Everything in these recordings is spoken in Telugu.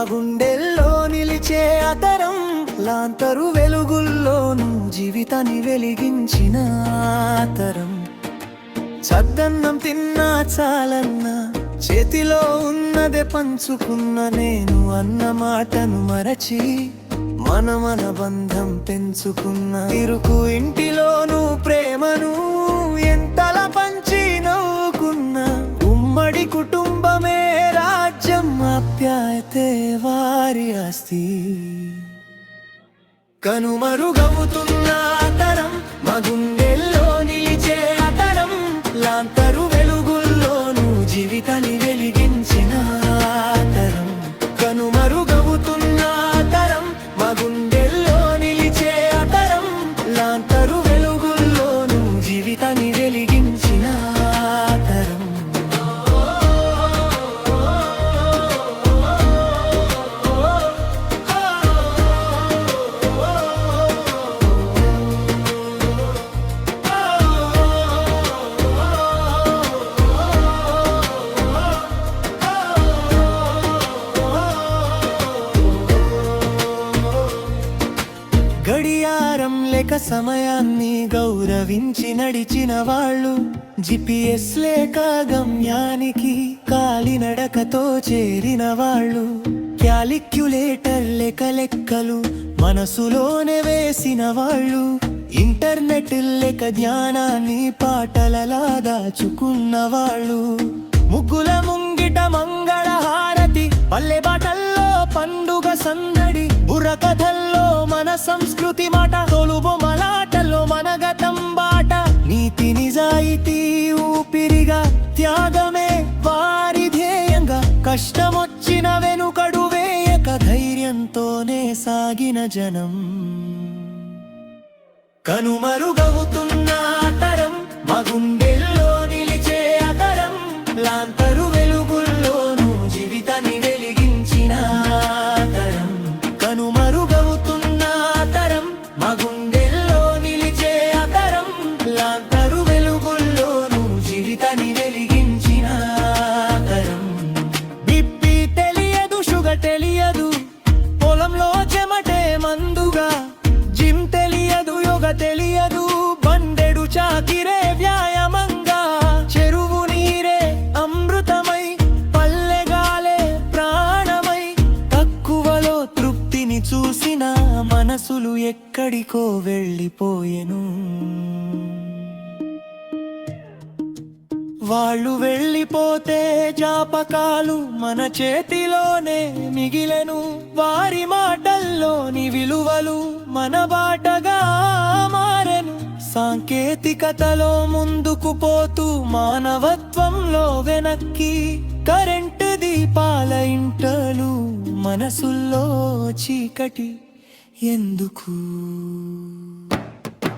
గుండెల్లో నిలిచే అతరం, లాంతరు వెలుగుల్లోనూ జీవితాన్ని వెలిగించిన తరం. చద్దన్నం తిన్నా చాలన్నా, చేతిలో ఉన్నదే పంచుకున్న నేను అన్న మాటను మరచి మన బంధం పెంచుకున్న ఇరుకు ఇంటిలోనూ ప్రేమను ఎంతలా పంచి నవ్వుకున్న ఉమ్మడి కుటుంబమే రాజ్యం, ఆప్యాయతే వారి ఆస్తి. కనుమరుగవుతున్న తరం, మా గుండెల్లో నిలిచే అతరం, లాంతరు వెలుగుల్లోనూ జీవితాన్ని వెలిగించిన తరం. కనుమరుగవుతున్న తరం, మా గుండెల్లో నిలిచే అతరం, లాంతరు వెలుగుల్లోనూ జీవితాన్ని వెలిగించిన తరం. గడియారం లేక సమయాన్ని గౌరవించి నడిచిన వాళ్ళు, జిపిఎస్ లేక గమ్యానికి కాలినడకతో చేరిన వాళ్ళు, క్యాలిక్యులేటర్ లేక లెక్కలు మనసులోనే వేసిన వాళ్ళు, ఇంటర్నెట్ లేక జ్ఞానాన్ని పాటలలా దాచుకున్న వాళ్ళు, ముగ్గుల ముంగిట మంగళ హారతి, పల్లె బాటల్లో పండుగ సందడి, బుర్రకథల్లో మన సంస్కృతి మాట, తొలుబొమ్మలాటల్లో మన గతం బాట, నీతి నిజాయితీ ఊపిరిగా, త్యాగమే వారి ధ్యేయంగా, కష్టమొచ్చిన వెనుకడు వేయక ధైర్యంతోనే సాగిన జనం. కనుమరుగవుతున్న తరం, మా గుండెల్లో నిలిచే అతరం, లాంతరు వెలుగుల్లోనూ జీవితాన్ని వెలిగించిన తరం. కనుమరుగవుతున్న తరం, మా గుండెల్లో నిలిచే అతరం, లాంతరు వెలుగుల్లోనూ జీవితాన్ని వెలిగించిన తరం. బిప్పి తెలియదు, షుగర్ తెలియదు, పొలంలో చెమటే మందుగా, జిమ్ తెలియదు, యోగ తెలియదు, బండెడు చాకిరే వ్యాయామంగా, చెరువు నీరే అమృతమై, పల్లెగాలే ప్రాణమై, తక్కువలో తృప్తిని చూసిన మనసులు ఎక్కడికో వెళ్ళిపోయెను. వాళ్ళు వెళ్ళిపోతే జ్ఞాపకాలు మన చేతిలోనే మిగిలెను, వారి మాటల్లోని విలువలు మన బాటగా మారెను. సాంకేతికతలో ముందుకు పోతూ మానవత్వంలో వెనక్కి, కరెంటు దీపాల ఇంటలు మనసుల్లో చీకటి ఎందుకు?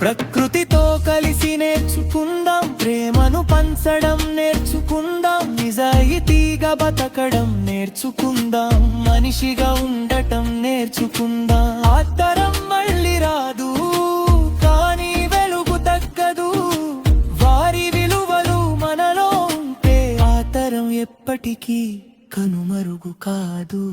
ప్రకృతితో కలిసి నేర్చుకుందాం, ప్రేమను పంచడం నేర్చుకుందాం, నిజాయితీగా బతకడం నేర్చుకుందాం, మనిషిగా ఉండటం నేర్చుకుందాం. ఆ తరం మళ్ళీ రాదు, కానీ వెలుగు తగ్గదు, వారి విలువలు మనలో ఉంటే ఆ తరం ఎప్పటికీ కనుమరుగు కాదు.